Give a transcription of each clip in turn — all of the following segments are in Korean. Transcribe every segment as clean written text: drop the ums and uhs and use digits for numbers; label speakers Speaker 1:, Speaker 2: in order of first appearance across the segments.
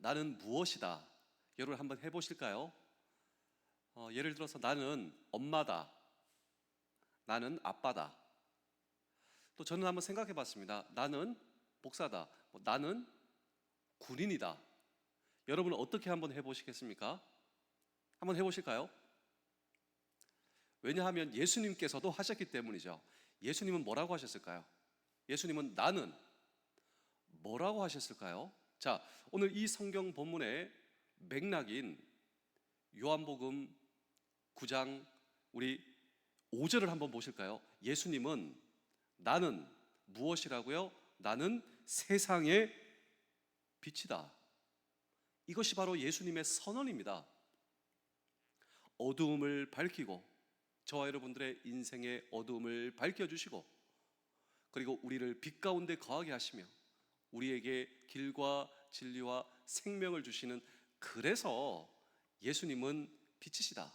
Speaker 1: 나는 무엇이다. 여러분 한번 해보실까요? 예를 들어서 나는 엄마다. 나는 아빠다. 또 저는 한번 생각해 봤습니다. 나는 목사다. 나는 군인이다. 여러분은 어떻게 한번 해보시겠습니까? 한번 해보실까요? 왜냐하면 예수님께서도 하셨기 때문이죠. 예수님은 뭐라고 하셨을까요? 예수님은 나는 뭐라고 하셨을까요? 자, 오늘 이 성경 본문의 맥락인 요한복음 9장 우리 5절을 한번 보실까요? 예수님은 나는 무엇이라고요? 나는 세상의 빛이다. 이것이 바로 예수님의 선언입니다. 어두움을 밝히고 저와 여러분들의 인생의 어두움을 밝혀주시고 그리고 우리를 빛 가운데 거하게 하시며 우리에게 길과 진리와 생명을 주시는, 그래서 예수님은 빛이시다.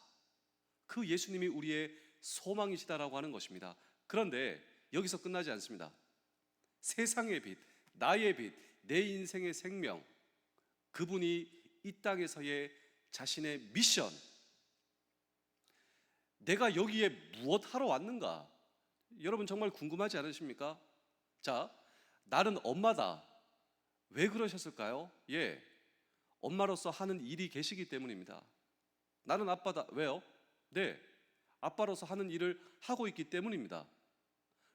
Speaker 1: 그 예수님이 우리의 소망이시다라고 하는 것입니다. 그런데 여기서 끝나지 않습니다. 세상의 빛, 나의 빛, 내 인생의 생명, 그분이 이 땅에서의 자신의 미션, 내가 여기에 무엇 하러 왔는가? 여러분 정말 궁금하지 않으십니까? 자, 나는 엄마다. 왜 그러셨을까요? 예, 엄마로서 하는 일이 계시기 때문입니다. 나는 아빠다. 왜요? 네, 아빠로서 하는 일을 하고 있기 때문입니다.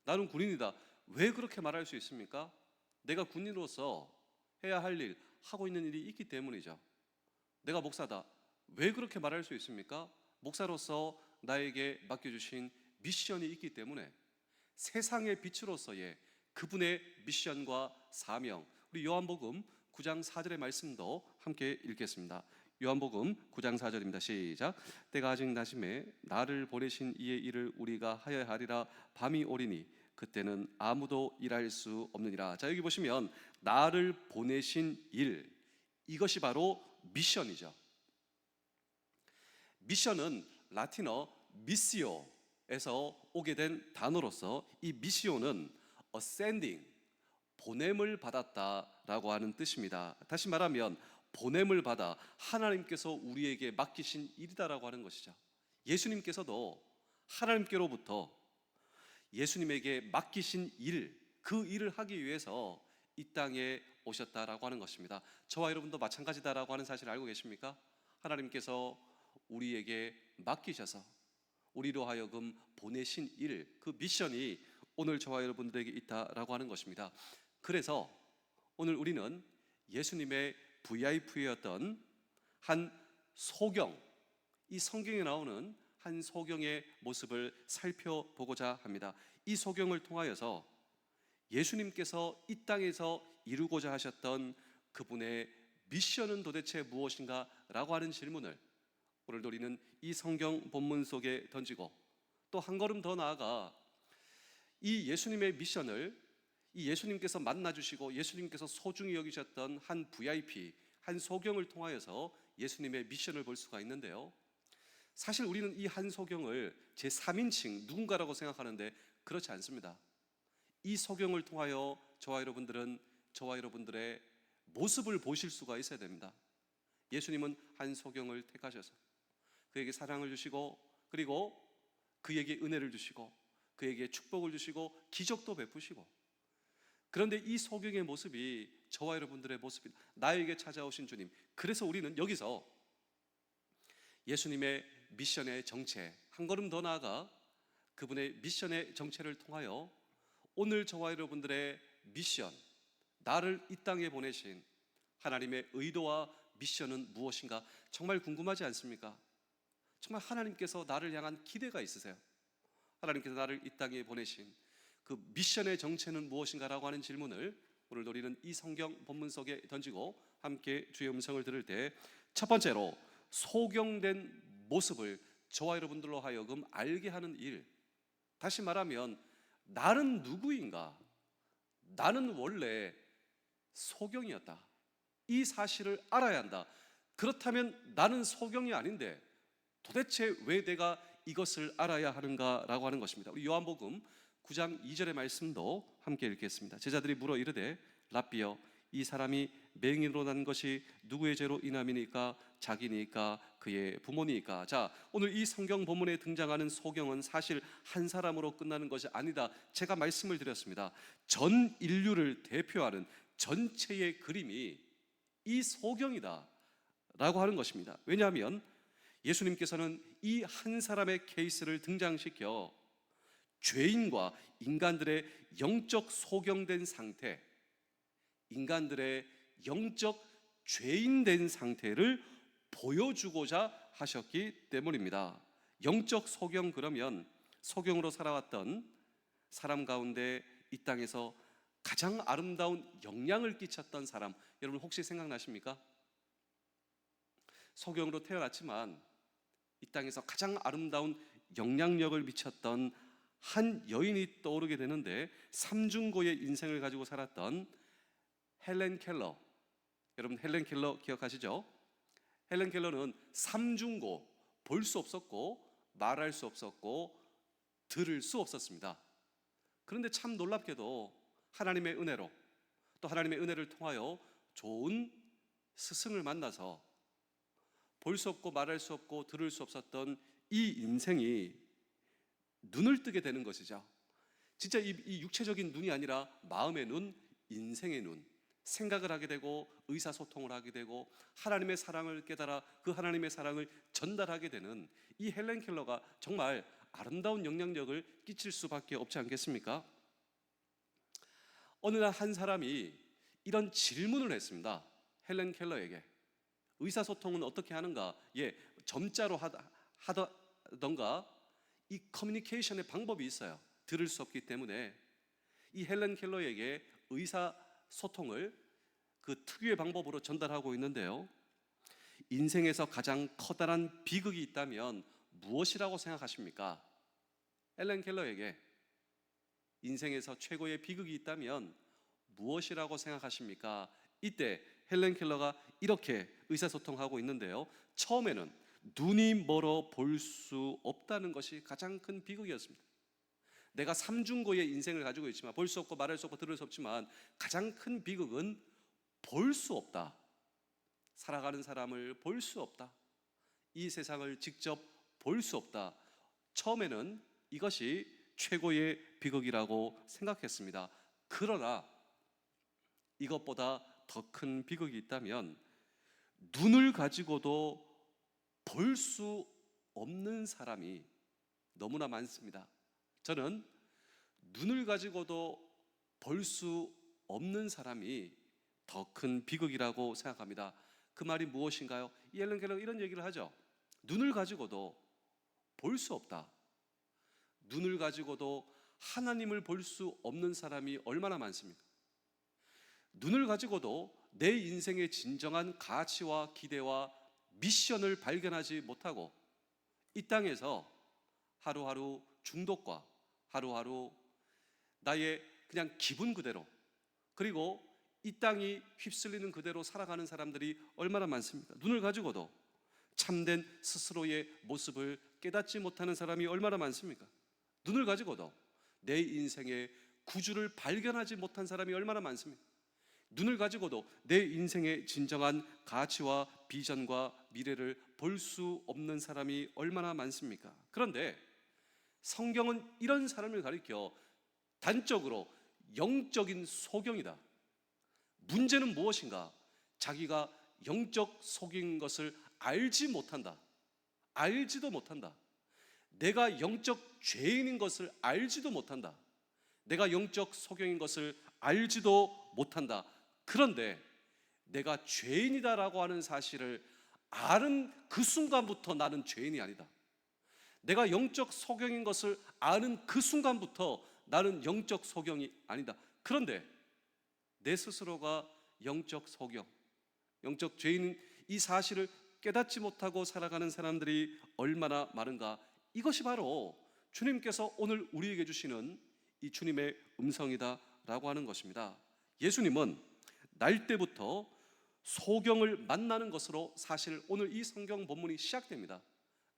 Speaker 1: 나는 군인이다. 왜 그렇게 말할 수 있습니까? 내가 군인으로서 해야 할 일, 하고 있는 일이 있기 때문이죠. 내가 목사다. 왜 그렇게 말할 수 있습니까? 목사로서 나에게 맡겨주신 미션이 있기 때문에, 세상의 빛으로서의 그분의 미션과 사명, 우리 요한복음 9장 4절의 말씀도 함께 읽겠습니다. 요한복음 9장 4절입니다. 시작. 때가 아직 낮음에 나를 보내신 이의 일을 우리가 하여야 하리라. 밤이 오리니 그때는 아무도 일할 수 없느니라. 자, 여기 보시면 나를 보내신 일, 이것이 바로 미션이죠. 미션은 라틴어 미시오에서 오게 된 단어로서 이 미시오는 ascending, 보냄을 받았다라고 하는 뜻입니다. 다시 말하면 보냄을 받아 하나님께서 우리에게 맡기신 일이다라고 하는 것이죠. 예수님께서도 하나님께로부터 예수님에게 맡기신 일, 그 일을 하기 위해서 이 땅에 오셨다라고 하는 것입니다. 저와 여러분도 마찬가지다라고 하는 사실을 알고 계십니까? 하나님께서 우리에게 맡기셔서 우리로 하여금 보내신 일, 그 미션이 오늘 저와 여러분들에게 있다라고 하는 것입니다. 그래서 오늘 우리는 예수님의 VIP였던 한 소경, 이 성경에 나오는 한 소경의 모습을 살펴보고자 합니다. 이 소경을 통하여서 예수님께서 이 땅에서 이루고자 하셨던 그분의 미션은 도대체 무엇인가? 라고 하는 질문을 오늘도 우리는 이 성경 본문 속에 던지고, 또 한 걸음 더 나아가 이 예수님의 미션을, 이 예수님께서 만나주시고 예수님께서 소중히 여기셨던 한 VIP, 한 소경을 통하여서 예수님의 미션을 볼 수가 있는데요, 사실 우리는 이 한 소경을 제3인칭 누군가라고 생각하는데 그렇지 않습니다. 이 소경을 통하여 저와 여러분들은 저와 여러분들의 모습을 보실 수가 있어야 됩니다. 예수님은 한 소경을 택하셔서 그에게 사랑을 주시고, 그리고 그에게 은혜를 주시고, 그에게 축복을 주시고, 기적도 베푸시고, 그런데 이 소경의 모습이 저와 여러분들의 모습입니다. 나에게 찾아오신 주님. 그래서 우리는 여기서 예수님의 미션의 정체, 한 걸음 더 나아가 그분의 미션의 정체를 통하여 오늘 저와 여러분들의 미션, 나를 이 땅에 보내신 하나님의 의도와 미션은 무엇인가? 정말 궁금하지 않습니까? 정말 하나님께서 나를 향한 기대가 있으세요? 하나님께서 나를 이 땅에 보내신 그 미션의 정체는 무엇인가라고 하는 질문을 오늘 우리는 이 성경 본문 속에 던지고 함께 주의 음성을 들을 때, 첫 번째로 소경된 모습을 저와 여러분들로 하여금 알게 하는 일, 다시 말하면 나는 누구인가? 나는 원래 소경이었다. 이 사실을 알아야 한다. 그렇다면 나는 소경이 아닌데 도대체 왜 내가 이것을 알아야 하는가라고 하는 것입니다. 우리 요한복음 9장 2절의 말씀도 함께 읽겠습니다. 제자들이 물어 이르되 라삐여 이 사람이 맹인으로 난 것이 누구의 죄로 인함이니까? 자기니까, 그의 부모니까. 자, 오늘 이 성경 본문에 등장하는 소경은 사실 한 사람으로 끝나는 것이 아니다. 제가 말씀을 드렸습니다. 전 인류를 대표하는 전체의 그림이 이 소경이다 라고 하는 것입니다. 왜냐하면 예수님께서는 이 한 사람의 케이스를 등장시켜 죄인과 인간들의 영적 소경된 상태, 인간들의 영적 죄인된 상태를 보여주고자 하셨기 때문입니다. 영적 소경, 그러면 소경으로 살아왔던 사람 가운데 이 땅에서 가장 아름다운 영향을 끼쳤던 사람, 여러분 혹시 생각나십니까? 소경으로 태어났지만 이 땅에서 가장 아름다운 영향력을 미쳤던 한 여인이 떠오르게 되는데, 삼중고의 인생을 가지고 살았던 헬렌 켈러. 여러분 헬렌 켈러 기억하시죠? 헬렌 켈러는 삼중고, 볼 수 없었고 말할 수 없었고 들을 수 없었습니다. 그런데 참 놀랍게도 하나님의 은혜로, 또 하나님의 은혜를 통하여 좋은 스승을 만나서 볼 수 없고 말할 수 없고 들을 수 없었던 이 인생이 눈을 뜨게 되는 것이죠. 진짜 이 육체적인 눈이 아니라 마음의 눈, 인생의 눈, 생각을 하게 되고 의사소통을 하게 되고 하나님의 사랑을 깨달아 그 하나님의 사랑을 전달하게 되는 이 헬렌 켈러가 정말 아름다운 영향력을 끼칠 수밖에 없지 않겠습니까? 어느 날 한 사람이 이런 질문을 했습니다. 헬렌 켈러에게. 의사소통은 어떻게 하는가? 점자로 하던가 이 커뮤니케이션의 방법이 있어요. 들을 수 없기 때문에. 이 헬렌 켈러에게 의사소통을 그 특유의 방법으로 전달하고 있는데요, 인생에서 가장 커다란 비극이 있다면 무엇이라고 생각하십니까? 헬렌 켈러에게 인생에서 최고의 비극이 있다면 무엇이라고 생각하십니까? 이때 헬렌 켈러가 이렇게 의사소통하고 있는데요, 처음에는 눈이 멀어 볼 수 없다는 것이 가장 큰 비극이었습니다. 내가 삼중고의 인생을 가지고 있지만, 볼 수 없고 말할 수 없고 들을 수 없지만 가장 큰 비극은 볼 수 없다. 살아가는 사람을 볼 수 없다. 이 세상을 직접 볼 수 없다. 처음에는 이것이 최고의 비극이라고 생각했습니다. 그러나 이것보다 더 큰 비극이 있다면 눈을 가지고도 볼 수 없는 사람이 너무나 많습니다. 저는 눈을 가지고도 볼 수 없는 사람이 더 큰 비극이라고 생각합니다. 그 말이 무엇인가요? 이 헬렌 켈러가 이런 얘기를 하죠. 눈을 가지고도 볼 수 없다. 눈을 가지고도 하나님을 볼 수 없는 사람이 얼마나 많습니까? 눈을 가지고도 내 인생의 진정한 가치와 기대와 미션을 발견하지 못하고 이 땅에서 하루하루 중독과 하루하루 나의 그냥 기분 그대로, 그리고 이 땅이 휩쓸리는 그대로 살아가는 사람들이 얼마나 많습니까? 눈을 가지고도 참된 스스로의 모습을 깨닫지 못하는 사람이 얼마나 많습니까? 눈을 가지고도 내 인생의 구주를 발견하지 못한 사람이 얼마나 많습니까? 눈을 가지고도 내 인생의 진정한 가치와 비전과 미래를 볼 수 없는 사람이 얼마나 많습니까? 그런데 성경은 이런 사람을 가리켜 단적으로 영적인 소경이다. 문제는 무엇인가? 자기가 영적 소경인 것을 알지 못한다. 알지도 못한다. 내가 영적 죄인인 것을 알지도 못한다. 내가 영적 소경인 것을 알지도 못한다. 그런데 내가 죄인이다라고 하는 사실을 아는 그 순간부터 나는 죄인이 아니다. 내가 영적 소경인 것을 아는 그 순간부터 나는 영적 소경이 아니다. 그런데 내 스스로가 영적 소경, 영적 죄인인 이 사실을 깨닫지 못하고 살아가는 사람들이 얼마나 많은가. 이것이 바로 주님께서 오늘 우리에게 주시는 이 주님의 음성이다라고 하는 것입니다. 예수님은 날 때부터 소경을 만나는 것으로 사실 오늘 이 성경 본문이 시작됩니다.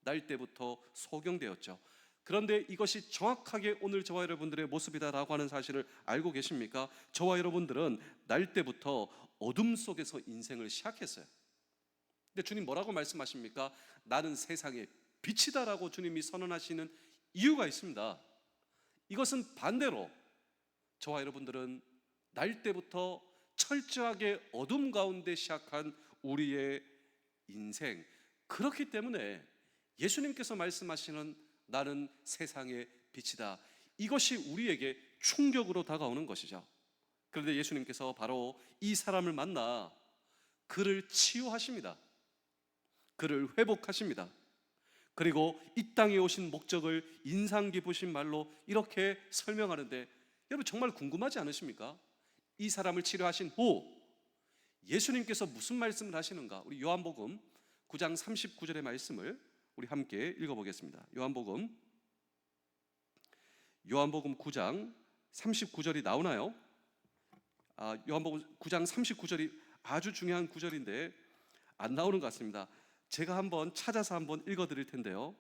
Speaker 1: 날 때부터 소경되었죠. 그런데 이것이 정확하게 오늘 저와 여러분들의 모습이다라고 하는 사실을 알고 계십니까? 저와 여러분들은 날 때부터 어둠 속에서 인생을 시작했어요. 근데 주님 뭐라고 말씀하십니까? 나는 세상의 빛이다라고 주님이 선언하시는 이유가 있습니다. 이것은 반대로 저와 여러분들은 날 때부터 철저하게 어둠 가운데 시작한 우리의 인생, 그렇기 때문에 예수님께서 말씀하시는 나는 세상의 빛이다, 이것이 우리에게 충격으로 다가오는 것이죠. 그런데 예수님께서 바로 이 사람을 만나 그를 치유하십니다. 그를 회복하십니다. 그리고 이 땅에 오신 목적을 인상 깊으신 말로 이렇게 설명하는데, 여러분 정말 궁금하지 않으십니까? 이 사람을 치료하신 후 예수님께서 무슨 말씀을 하시는가? 우리 요한복음 9장 39절의 말씀을 우리 함께 읽어보겠습니다. 요한복음 9장 39절이 나오나요? 요한복음 9장 39절이 아주 중요한 구절인데 안 나오는 것 같습니다. 제가 한번 찾아서 한번 읽어드릴 텐데요.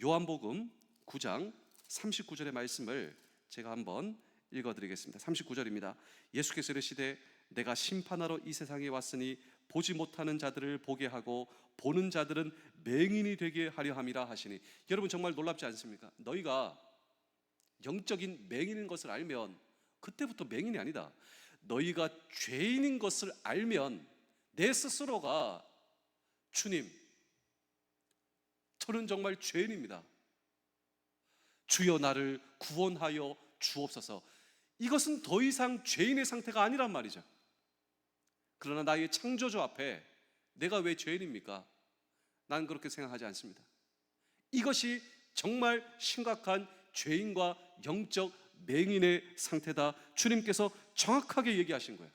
Speaker 1: 요한복음 9장 39절의 말씀을 제가 한번 읽어드리겠습니다. 39절입니다. 예수께서 이르시되 내가 심판하러 이 세상에 왔으니 보지 못하는 자들을 보게 하고 보는 자들은 맹인이 되게 하려 함이라 하시니. 여러분 정말 놀랍지 않습니까? 너희가 영적인 맹인인 것을 알면 그때부터 맹인이 아니다. 너희가 죄인인 것을 알면 내 스스로가 주님, 저는 정말 죄인입니다. 주여 나를 구원하여 주옵소서. 이것은 더 이상 죄인의 상태가 아니란 말이죠. 그러나 나의 창조주 앞에 내가 왜 죄인입니까? 난 그렇게 생각하지 않습니다. 이것이 정말 심각한 죄인과 영적 맹인의 상태다. 주님께서 정확하게 얘기하신 거예요.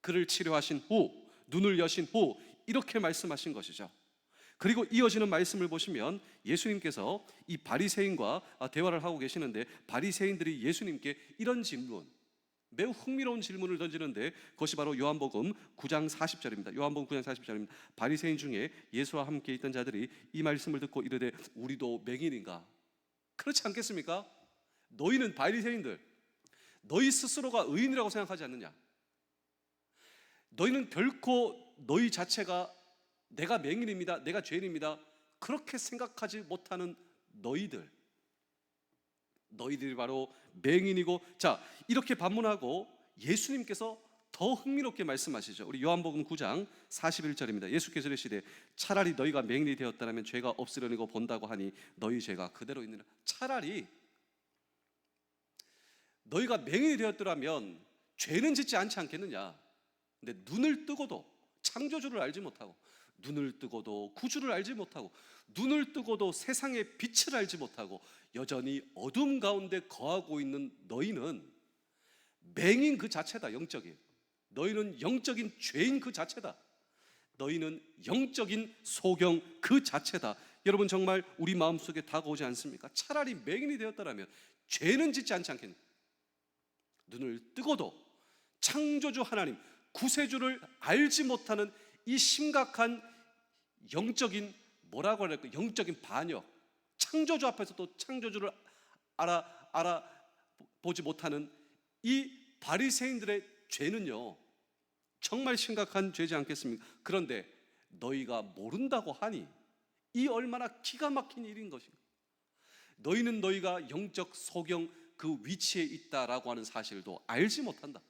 Speaker 1: 그를 치료하신 후, 눈을 여신 후 이렇게 말씀하신 것이죠. 그리고 이어지는 말씀을 보시면 예수님께서 이 바리새인과 대화를 하고 계시는데, 바리새인들이 예수님께 이런 질문, 매우 흥미로운 질문을 던지는데 그것이 바로 요한복음 9장 40절입니다. 요한복음 9장 40절입니다. 바리새인 중에 예수와 함께 있던 자들이 이 말씀을 듣고 이르되 우리도 맹인인가? 그렇지 않겠습니까? 너희는 바리새인들, 너희 스스로가 의인이라고 생각하지 않느냐? 너희는 결코 너희 자체가 내가 맹인입니다, 내가 죄인입니다, 그렇게 생각하지 못하는 너희들이 바로 맹인이고. 자, 이렇게 반문하고 예수님께서 더 흥미롭게 말씀하시죠. 우리 요한복음 9장 41절입니다. 예수께서 이르시되 차라리 너희가 맹인이 되었다면 죄가 없으려니고 본다고 하니 너희 죄가 그대로 있느니라. 차라리 너희가 맹인이 되었더라면 죄는 짓지 않지 않겠느냐. 근데 눈을 뜨고도 창조주를 알지 못하고, 눈을 뜨고도 구주를 알지 못하고, 눈을 뜨고도 세상의 빛을 알지 못하고 여전히 어둠 가운데 거하고 있는 너희는 맹인 그 자체다. 영적인, 너희는 영적인 죄인 그 자체다. 너희는 영적인 소경 그 자체다. 여러분 정말 우리 마음속에 다가오지 않습니까? 차라리 맹인이 되었더라면 죄는 짓지 않지 않겠냐. 눈을 뜨고도 창조주 하나님, 구세주를 알지 못하는 이 심각한 영적인, 뭐라고 할까, 영적인 반역, 창조주 앞에서도 창조주를 알아보지 못하는 이 바리새인들의 죄는요 정말 심각한 죄지 않겠습니까? 그런데 너희가 모른다고 하니 이 얼마나 기가 막힌 일인 것인가. 너희는 너희가 영적 소경 그 위치에 있다라고 하는 사실도 알지 못한다.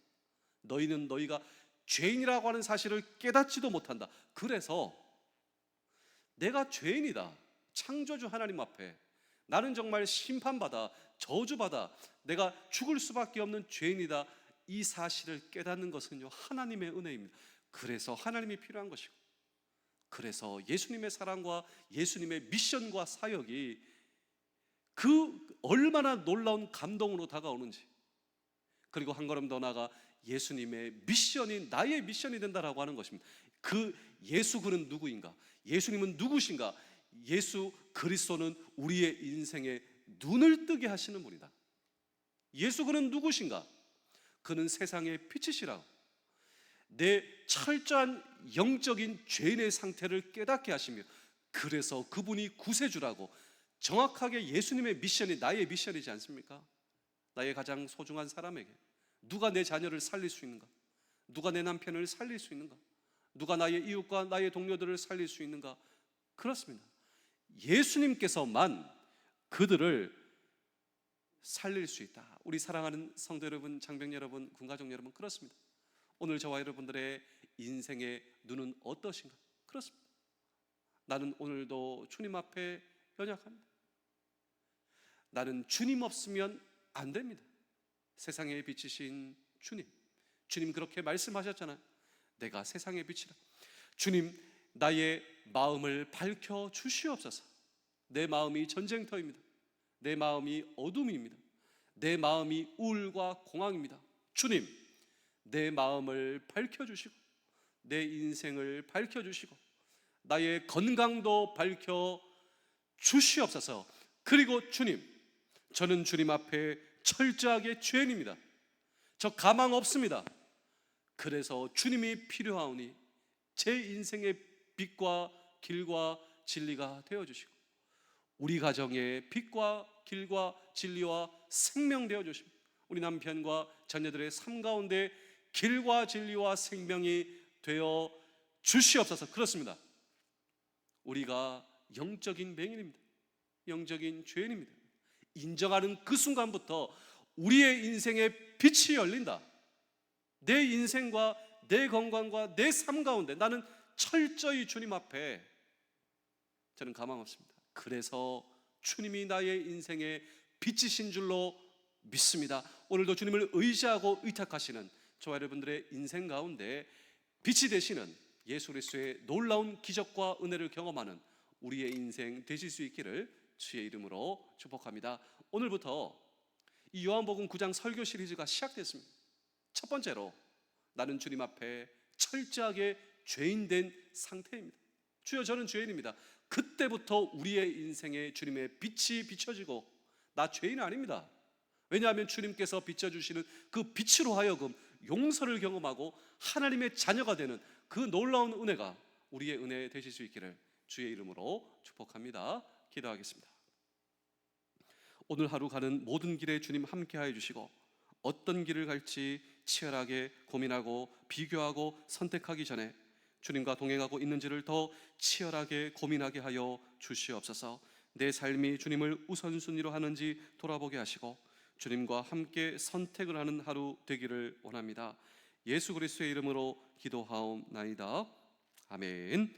Speaker 1: 너희는 너희가 죄인이라고 하는 사실을 깨닫지도 못한다. 그래서 내가 죄인이다, 창조주 하나님 앞에 나는 정말 심판받아 저주받아 내가 죽을 수밖에 없는 죄인이다, 이 사실을 깨닫는 것은요 하나님의 은혜입니다. 그래서 하나님이 필요한 것이고, 그래서 예수님의 사랑과 예수님의 미션과 사역이 그 얼마나 놀라운 감동으로 다가오는지, 그리고 한 걸음 더 나아가 예수님의 미션이 나의 미션이 된다라고 하는 것입니다. 그 예수, 그는 누구인가? 예수님은 누구신가? 예수 그리스도는 우리의 인생에 눈을 뜨게 하시는 분이다. 예수 그는 누구신가? 그는 세상의 빛이시라고. 내 철저한 영적인 죄인의 상태를 깨닫게 하시며, 그래서 그분이 구세주라고. 정확하게 예수님의 미션이 나의 미션이지 않습니까? 나의 가장 소중한 사람에게 누가 내 자녀를 살릴 수 있는가? 누가 내 남편을 살릴 수 있는가? 누가 나의 이웃과 나의 동료들을 살릴 수 있는가? 그렇습니다. 예수님께서만 그들을 살릴 수 있다. 우리 사랑하는 성도 여러분, 장병 여러분, 군가족 여러분, 그렇습니다. 오늘 저와 여러분들의 인생의 눈은 어떠신가? 그렇습니다. 나는 오늘도 주님 앞에 연약합니다. 나는 주님 없으면 안 됩니다. 세상에 비치신 주님 그렇게 말씀하셨잖아요. 내가 세상의 빛이라. 주님, 나의 마음을 밝혀 주시옵소서. 내 마음이 전쟁터입니다. 내 마음이 어둠입니다. 내 마음이 우울과 공황입니다. 주님, 내 마음을 밝혀주시고 내 인생을 밝혀주시고 나의 건강도 밝혀주시옵소서. 그리고 주님, 저는 주님 앞에 철저하게 죄인입니다. 저 가망 없습니다. 그래서 주님이 필요하오니 제 인생의 빛과 길과 진리가 되어주시고 우리 가정의 빛과 길과 진리와 생명 되어주시고 우리 남편과 자녀들의 삶 가운데 길과 진리와 생명이 되어 주시옵소서. 그렇습니다. 우리가 영적인 맹인입니다. 영적인 죄인입니다. 인정하는 그 순간부터 우리의 인생의 빛이 열린다. 내 인생과 내 건강과 내 삶 가운데 나는 철저히 주님 앞에 저는 가망 없습니다. 그래서 주님이 나의 인생의 빛이신 줄로 믿습니다. 오늘도 주님을 의지하고 의탁하시는 저와 여러분들의 인생 가운데 빛이 되시는 예수 그리스도의 놀라운 기적과 은혜를 경험하는 우리의 인생 되실 수 있기를 주의 이름으로 축복합니다. 오늘부터 이 요한복음 9장 설교 시리즈가 시작됐습니다. 첫 번째로 나는 주님 앞에 철저하게 죄인된 상태입니다. 주여, 저는 죄인입니다. 그때부터 우리의 인생에 주님의 빛이 비춰지고 나 죄인 아닙니다. 왜냐하면 주님께서 비춰주시는 그 빛으로 하여금 용서를 경험하고 하나님의 자녀가 되는 그 놀라운 은혜가 우리의 은혜 되실 수 있기를 주의 이름으로 축복합니다. 기도하겠습니다. 오늘 하루 가는 모든 길에 주님 함께하여 주시고 어떤 길을 갈지 치열하게 고민하고 비교하고 선택하기 전에 주님과 동행하고 있는지를 더 치열하게 고민하게 하여 주시옵소서. 내 삶이 주님을 우선순위로 하는지 돌아보게 하시고 주님과 함께 선택을 하는 하루 되기를 원합니다. 예수 그리스도의 이름으로 기도하옵나이다. 아멘.